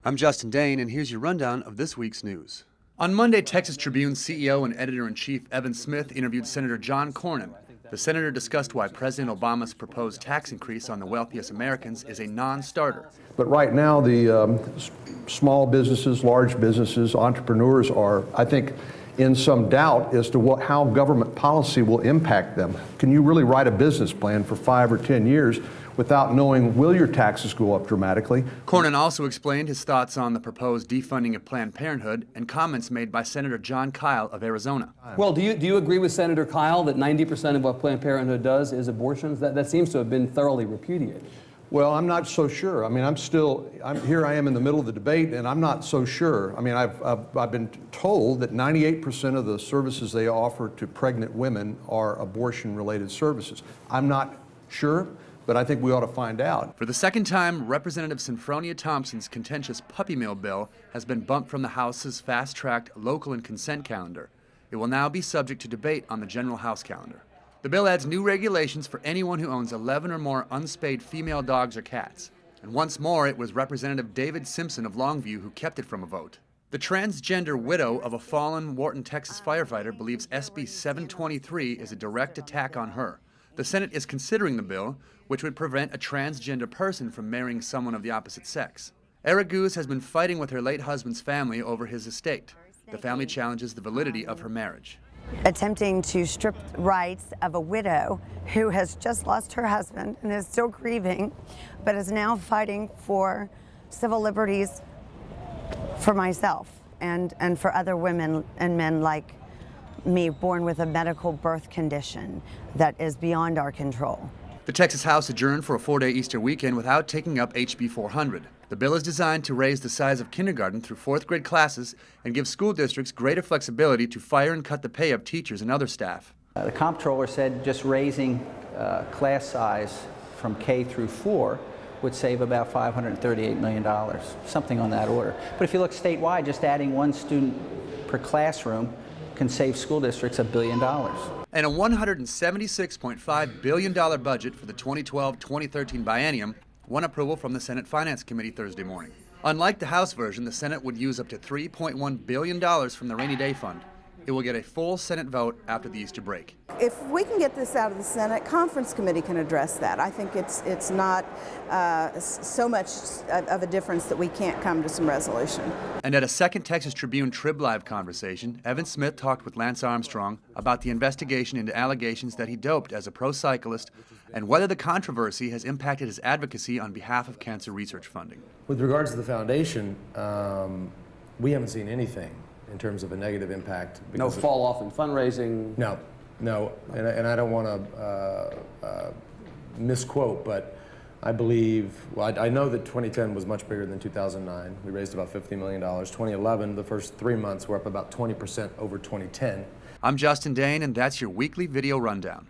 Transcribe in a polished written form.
I'm Justin Dane, and here's your rundown of this week's news. On Monday, Texas Tribune CEO and editor-in-chief Evan Smith interviewed Senator John Cornyn. The senator discussed why President Obama's proposed tax increase on the wealthiest Americans is a non-starter. But right now, the small businesses, large businesses, entrepreneurs are, I think, in some doubt as to how government policy will impact them. Can you really write a business plan for 5 or 10 years without knowing, will your taxes go up dramatically? Cornyn also explained his thoughts on the proposed defunding of Planned Parenthood and comments made by Senator John Kyle of Arizona. Well, do you agree with Senator Kyle that 90% of what Planned Parenthood does is abortions? That seems to have been thoroughly repudiated. Well, I'm not so sure. I mean, here I am in the middle of the debate, and I'm not so sure. I mean, I've been told that 98% of the services they offer to pregnant women are abortion-related services. I'm not sure, but I think we ought to find out. For the second time, Representative Sinfronia Thompson's contentious puppy mill bill has been bumped from the House's fast-tracked local and consent calendar. It will now be subject to debate on the general House calendar. The bill adds new regulations for anyone who owns 11 or more unspayed female dogs or cats. And once more, it was Representative David Simpson of Longview who kept it from a vote. The transgender widow of a fallen Wharton, Texas firefighter believes SB 723 is a direct attack on her. The Senate is considering the bill, which would prevent a transgender person from marrying someone of the opposite sex. ARAGUZ has been fighting with her late husband's family over his estate. The family challenges the validity of her marriage. Attempting to strip rights of a widow who has just lost her husband and is still grieving, but is now fighting for civil liberties for myself and for other women and men like me born with a medical birth condition that is beyond our control. The Texas House adjourned for a 4-day Easter weekend without taking up HB 400. The bill is designed to raise the size of kindergarten through 4th grade classes and give school districts greater flexibility to fire and cut the pay of teachers and other staff. The comptroller said just raising class size from K through 4 would save about $538 million, something on that order. But if you look statewide, just adding 1 student per classroom can save school districts $1 billion. And a $176.5 billion budget for the 2012-2013 biennium won approval from the Senate Finance Committee Thursday morning. Unlike the House version, the Senate would use up to $3.1 billion from the Rainy Day Fund. It will get a full Senate vote after the Easter break. If we can get this out of the Senate, Conference Committee can address that. I think it's not so much of a difference that we can't come to some resolution. And at a second Texas Tribune Trib Live conversation, Evan Smith talked with Lance Armstrong about the investigation into allegations that he doped as a pro cyclist and whether the controversy has impacted his advocacy on behalf of cancer research funding. With regards to the foundation, we haven't seen anything in terms of a negative impact. No fall off in fundraising? No, and I don't want to misquote, but I believe, well, I know that 2010 was much bigger than 2009. We raised about $50 million. 2011, the first 3 months, were up about 20% over 2010. I'm Justin Dane, and that's your weekly video rundown.